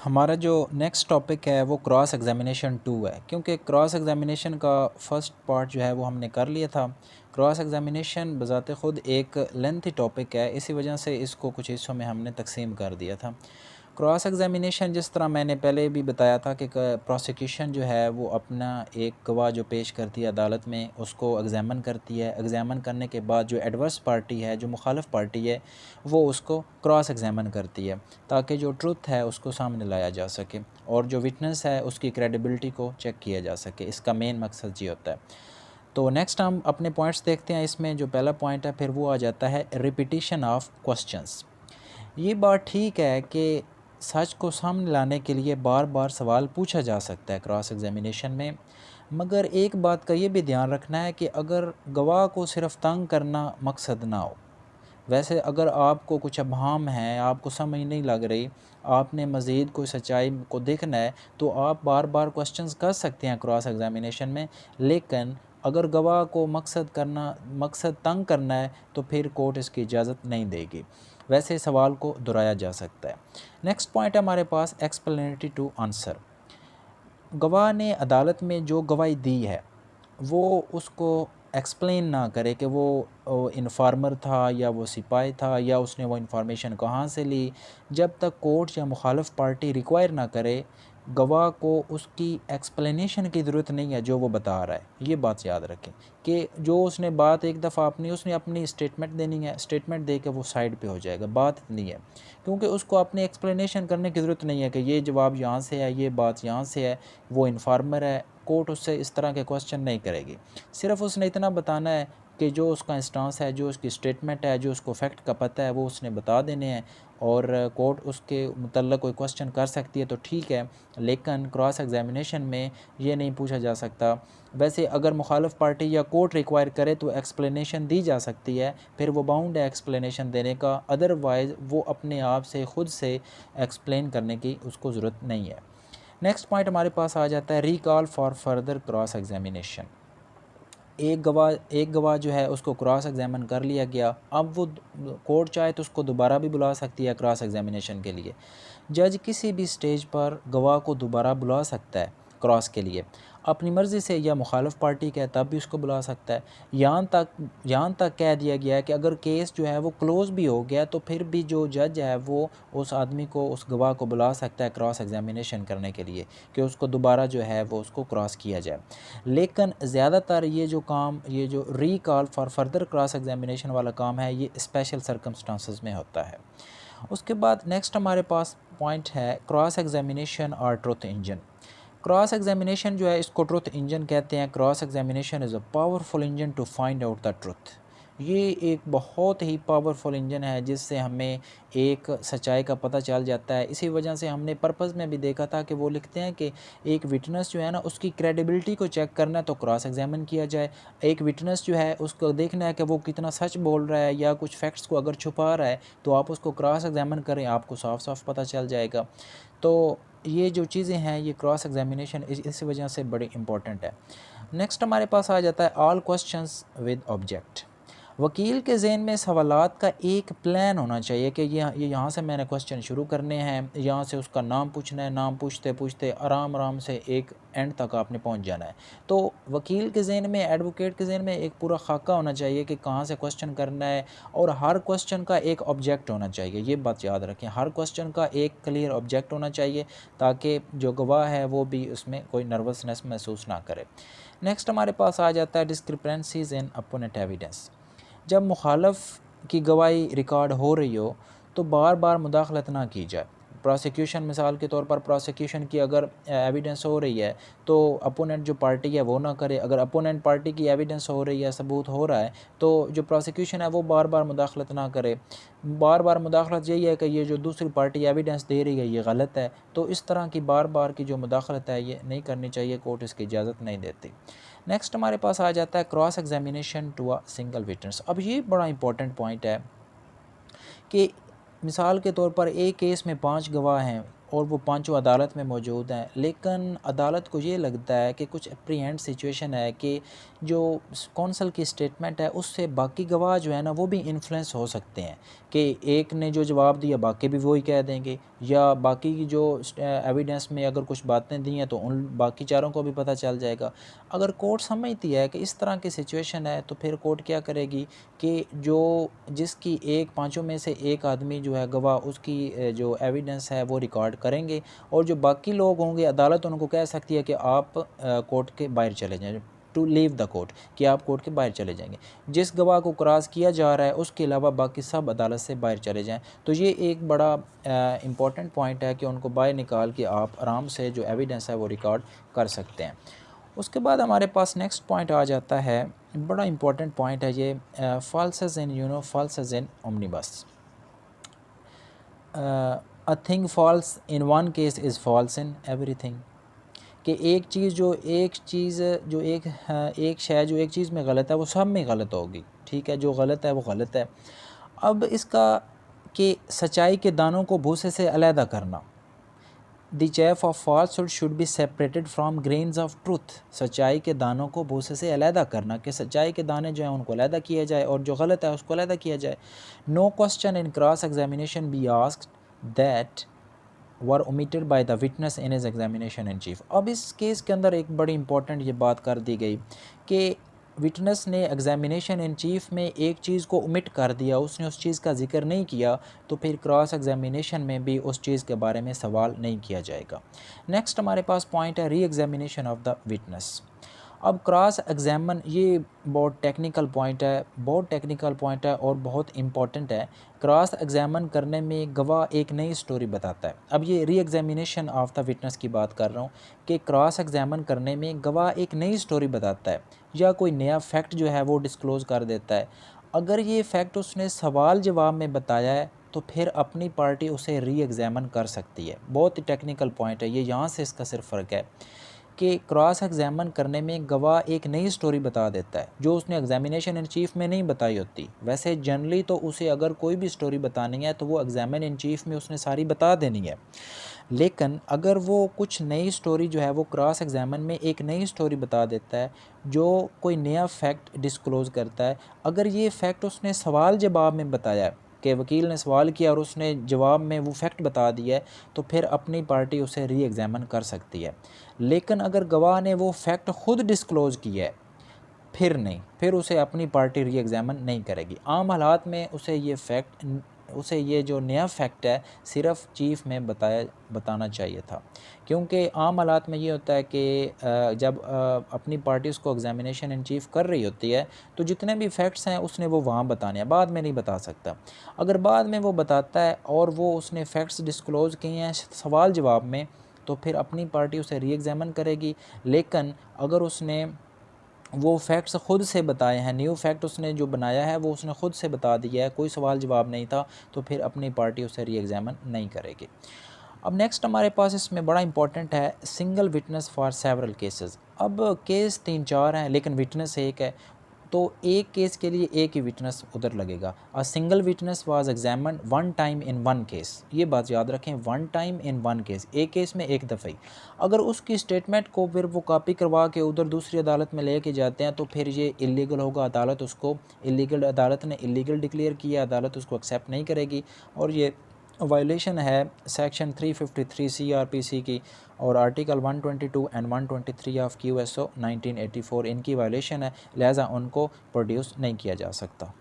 हमारा जो next topic है वो क्रॉस एग्ज़ामिनेशन 2 है, क्योंकि क्रॉस एग्ज़ामिनेशन का फ़र्स्ट पार्ट जो है वो हमने कर लिया था। क्रॉस एग्ज़ामिनेशन बज़ाते ख़ुद एक लेंथी टॉपिक है, इसी वजह से इसको कुछ हिस्सों में हमने तकसीम कर दिया था। क्रॉस एग्ज़ामिनेशन जिस तरह मैंने पहले भी बताया था कि प्रोसिक्यूशन जो है वो अपना एक गवाह जो पेश करती है अदालत में उसको एग्ज़ामिन करती है। एग्ज़ामिन करने के बाद जो एडवर्स पार्टी है, जो मुखालिफ पार्टी है, वो उसको क्रॉस एग्ज़ामिन करती है ताकि जो ट्रुथ है उसको सामने लाया जा सके और जो विटनेस है उसकी क्रेडिबिलिटी को चेक किया जा सके। इसका मेन मकसद ये होता है। तो नेक्स्ट हम अपने पॉइंट्स देखते हैं। इसमें जो पहला पॉइंट है फिर वो आ जाता है रिपीटिशन ऑफ क्वेश्चंस। ये बात ठीक है कि सच को सामने लाने के लिए बार बार सवाल पूछा जा सकता है क्रॉस एग्ज़ामिनेशन में, मगर एक बात का ये भी ध्यान रखना है कि अगर गवाह को सिर्फ तंग करना मकसद ना हो। वैसे अगर आपको कुछ अबहम है, आपको समझ नहीं लग रही, आपने मज़ीद कोई सच्चाई को देखना है, तो आप बार बार क्वेश्चंस कर सकते हैं क्रॉस एग्ज़ामिनेशन में। लेकिन अगर गवाह को मकसद तंग करना है तो फिर कोर्ट इसकी इजाज़त नहीं देगी। वैसे सवाल को दोहराया जा सकता है। नेक्स्ट पॉइंट है हमारे पास एक्सप्लेनेटरी टू आंसर। गवाह ने अदालत में जो गवाही दी है वो उसको एक्सप्लेन ना करे कि वो इन्फॉर्मर था या वो सिपाही था या उसने वो इन्फॉर्मेशन कहाँ से ली। जब तक कोर्ट या मुखालिफ पार्टी रिक्वायर ना करे, गवाह को उसकी एक्सप्लेनेशन की ज़रूरत नहीं है जो वो बता रहा है। ये बात याद रखें कि जो उसने बात एक दफ़ा उसने अपनी स्टेटमेंट देनी है, स्टेटमेंट दे के वो साइड पे हो जाएगा, बात इतनी है। क्योंकि उसको अपनी एक्सप्लेनेशन करने की ज़रूरत नहीं है कि ये जवाब यहाँ से है, ये बात यहाँ से है, वो इन्फॉर्मर है। कोर्ट उससे इस तरह के क्वेश्चन नहीं करेगी। सिर्फ उसने इतना बताना है कि जो उसका इंस्टांस है, जो उसकी स्टेटमेंट है, जो उसको फैक्ट का पता है, वो उसने बता देने हैं और कोर्ट उसके मतलब कोई क्वेश्चन कर सकती है तो ठीक है। लेकिन क्रॉस एग्ज़ामिनेशन में ये नहीं पूछा जा सकता। वैसे अगर मुखालिफ पार्टी या कोर्ट रिक्वायर करे तो एक्सप्लेनेशन दी जा सकती है, फिर वो बाउंड है एक्सप्लेनेशन देने का। अदरवाइज़ वो अपने आप से ख़ुद से एक्सप्लेन करने की उसको ज़रूरत नहीं है। नेक्स्ट पॉइंट हमारे पास आ जाता है recall for further cross examination. एक गवाह जो है उसको क्रॉस एग्ज़ामिन कर लिया गया, अब वो कोर्ट चाहे तो उसको दोबारा भी बुला सकती है क्रॉस एग्ज़ामिनेशन के लिए। जज किसी भी स्टेज पर गवाह को दोबारा बुला सकता है क्रॉस के लिए, अपनी मर्ज़ी से, या मुखालिफ पार्टी का है तब भी उसको बुला सकता है। यहाँ तक कह दिया गया है कि अगर केस जो है वो क्लोज़ भी हो गया तो फिर भी जो जज है वो उस आदमी को, उस गवाह को बुला सकता है क्रॉस एग्ज़ामिनेशन करने के लिए कि उसको दोबारा जो है वो उसको क्रॉस किया जाए। लेकिन ज़्यादातर ये जो recall for further cross examination वाला काम है, ये स्पेशल सर्कमस्टांसेस में होता है। उसके बाद नेक्स्ट हमारे पास पॉइंट है क्रॉस एग्ज़ामिनेशन और ट्रुथ इंजन। क्रॉस एग्ज़ामिनेशन जो है इसको ट्रुथ इंजन कहते हैं। Cross examination is a powerful engine to find out the truth. ये एक बहुत ही पावरफुल इंजन है जिससे हमें एक सच्चाई का पता चल जाता है। इसी वजह से हमने पर्पज़ में भी देखा था कि वो लिखते हैं कि एक विटनेस जो है ना, उसकी क्रेडिबिलिटी को चेक करना है तो क्रॉस एग्ज़ामिन किया जाए। एक विटनेस जो है उसको देखना है कि वो कितना सच बोल रहा है या कुछ फैक्ट्स को अगर छुपा रहा है तो आप उसको क्रॉस एग्ज़ामिन करें, आपको साफ साफ पता चल जाएगा। तो ये जो चीज़ें हैं, ये क्रॉस एग्ज़ामिनेशन इस वजह से बड़ी इंपॉर्टेंट है। नेक्स्ट हमारे पास आ जाता है ऑल क्वेश्चंस विद ऑब्जेक्ट। वकील के ज़हन में सवालात का एक प्लान होना चाहिए कि ये यहाँ से मैंने क्वेश्चन शुरू करने हैं, यहाँ से उसका नाम पूछना है, नाम पूछते पूछते आराम आराम से एक एंड तक आपने पहुँच जाना है। तो वकील के ज़हन में, एडवोकेट के ज़हन में एक पूरा खाका होना चाहिए कि कहाँ से क्वेश्चन करना है और हर क्वेश्चन का एक ऑब्जेक्ट होना चाहिए। ये बात याद रखें, हर क्वेश्चन का एक क्लियर ऑब्जेक्ट होना चाहिए ताकि जो गवाह है वो भी उसमें कोई नर्वसनेस महसूस ना करे। नेक्स्ट हमारे पास आ जाता है डिस्क्रिपेंसीज इन अपोनेंट एविडेंस। जब मुखालफ की गवाही रिकॉर्ड हो रही हो तो बार बार मुदाखलत ना की जाए। प्रोसिक्यूशन, मिसाल के तौर पर प्रोसिक्यूशन की अगर एविडेंस हो रही है तो अपोनेंट जो पार्टी है वो ना करे। अगर अपोनेंट पार्टी की एविडेंस हो रही है, सबूत हो रहा है, तो जो प्रोसिक्यूशन है वो बार बार मुदाखलत ना करे। बार बार मुदाखलत यही है कि ये जो दूसरी पार्टी एविडेंस दे रही है ये गलत है, तो इस तरह की बार बार की जो मुदाखलत है ये नहीं करनी चाहिए, कोर्ट इसकी इजाज़त नहीं देती। नेक्स्ट हमारे पास आ जाता है cross examination to a single witness. अब ये बड़ा इंपॉर्टेंट पॉइंट है कि मिसाल के तौर पर एक केस में 5 गवाह हैं और वो पांचों अदालत में मौजूद हैं, लेकिन अदालत को ये लगता है कि कुछ अप्रीहेंड सिचुएशन है कि जो कौंसल की स्टेटमेंट है उससे बाकी गवाह जो है ना वो भी इन्फ्लुएंस हो सकते हैं कि एक ने जो जवाब दिया बाकी भी वही कह देंगे, या बाकी की जो एविडेंस में अगर कुछ बातें दी हैं तो उन बाकी चारों को भी पता चल जाएगा। अगर कोर्ट समझती है कि इस तरह की सिचुएशन है तो फिर कोर्ट क्या करेगी कि जो जिसकी एक पांचों में से एक आदमी जो है गवाह, उसकी जो एविडेंस है वो रिकॉर्ड करेंगे, और जो बाकी लोग होंगे अदालत उनको कह सकती है कि आप कोर्ट के बाहर चले जाएं, टू लीव द कोर्ट, कि आप कोर्ट के बाहर चले जाएंगे। जिस गवाह को क्रॉस किया जा रहा है उसके अलावा बाकी सब अदालत से बाहर चले जाएं। तो ये एक बड़ा इम्पॉर्टेंट पॉइंट है कि उनको बाहर निकाल के आप आराम से जो एविडेंस है वो रिकॉर्ड कर सकते हैं। उसके बाद हमारे पास नेक्स्ट पॉइंट आ जाता है, बड़ा इम्पॉर्टेंट पॉइंट है ये, फॉल्सेस इन फॉल्सेस इन ओमनिबस। A thing false in one case is false in everything, कि एक चीज़ जो एक शय जो एक चीज़ में गलत है वो सब में गलत होगी, ठीक है, जो गलत है वो गलत है। अब इसका कि सच्चाई के दानों को भूसे से अलहदा करना, the chaff of falsehood should be separated from grains of truth, सच्चाई के दानों को भूसे से अलहदा करना, कि सच्चाई के दाने जो हैं उनको अलहदा किया जाए और जो गलत है उसको अलहदा किया जाए। No question in cross examination be asked that were omitted by the witness in his examination in chief. अब इस केस के अंदर एक बड़ी इंपॉर्टेंट ये बात कर दी गई कि विटनेस ने एग्जामिनेशन इन चीफ में एक चीज़ को ओमिट कर दिया, उसने उस चीज़ का जिक्र नहीं किया, तो फिर क्रॉस एग्जामिनेशन में भी उस चीज़ के बारे में सवाल नहीं किया जाएगा। नेक्स्ट हमारे पास पॉइंट है re examination of the witness. अब क्रॉस एग्जामन, ये बहुत टेक्निकल पॉइंट है, बहुत टेक्निकल पॉइंट है और बहुत इम्पॉर्टेंट है। क्रॉस एग्जामन करने में गवाह एक नई स्टोरी बताता है। अब ये re examination of the witness की बात कर रहा हूँ कि क्रॉस एग्जामन करने में गवाह एक नई स्टोरी बताता है या कोई नया फैक्ट जो है वो डिस्क्लोज़ कर देता है। अगर ये फैक्ट उसने सवाल जवाब में बताया है तो फिर अपनी पार्टी उसे री एग्जामन कर सकती है। बहुत ही टेक्निकल पॉइंट है ये, यहाँ से इसका सिर्फ फ़र्क है कि क्रॉस एग्जामन करने में गवाह एक नई स्टोरी बता देता है जो उसने एग्जामिनेशन इन चीफ में नहीं बताई होती। वैसे जनरली तो उसे अगर कोई भी स्टोरी बतानी है तो वो एग्जामिन इन चीफ में उसने सारी बता देनी है, लेकिन अगर वो कुछ नई स्टोरी जो है वो क्रॉस एग्जामन में एक नई स्टोरी बता देता है जो कोई नया फैक्ट डिस्क्लोज़ करता है, अगर ये फैक्ट उसने सवाल जवाब में बताया है कि वकील ने सवाल किया और उसने जवाब में वो फैक्ट बता दिया है, तो फिर अपनी पार्टी उसे री एग्जामन कर सकती है। लेकिन अगर गवाह ने वो फैक्ट ख़ुद डिस्क्लोज़ किया है फिर नहीं, फिर उसे अपनी पार्टी री एग्जामन नहीं करेगी। आम हालात में उसे ये जो नया फैक्ट है सिर्फ चीफ़ में बताना चाहिए था, क्योंकि आम हालात में ये होता है कि जब अपनी पार्टी उसको एग्जामिनेशन इन चीफ कर रही होती है तो जितने भी फैक्ट्स हैं उसने वो वहाँ बताने हैं, बाद में नहीं बता सकता। अगर बाद में वो बताता है और वो उसने फैक्ट्स डिस्क्लोज़ किए हैं सवाल जवाब में, तो फिर अपनी पार्टी उसे री एग्जामन करेगी। लेकिन अगर उसने वो फैक्ट्स ख़ुद से बताए हैं, न्यू फैक्ट उसने जो बनाया है वो उसने ख़ुद से बता दिया है, कोई सवाल जवाब नहीं था, तो फिर अपनी पार्टी उसे री एग्जामन नहीं करेगी। अब नेक्स्ट हमारे पास इसमें बड़ा इंपॉर्टेंट है single witness for several cases. अब केस 3-4 हैं लेकिन विटनेस एक है, तो एक केस के लिए एक ही विटनेस उधर लगेगा। अ single witness was examined one time in one case, ये बात याद रखें, one time in one case, एक केस में एक दफ़ा ही। अगर उसकी स्टेटमेंट को फिर वो कॉपी करवा के उधर दूसरी अदालत में लेके जाते हैं तो फिर ये इलीगल होगा, अदालत उसको इलीगल, अदालत ने इलीगल डिक्लेयर किया, अदालत उसको एक्सेप्ट नहीं करेगी और ये वायलेशन है सेक्शन 353 CRPC की और आर्टिकल 122 एंड 123 ऑफ QSO 1984, इनकी वायलेशन है, लिहाजा उनको प्रोड्यूस नहीं किया जा सकता।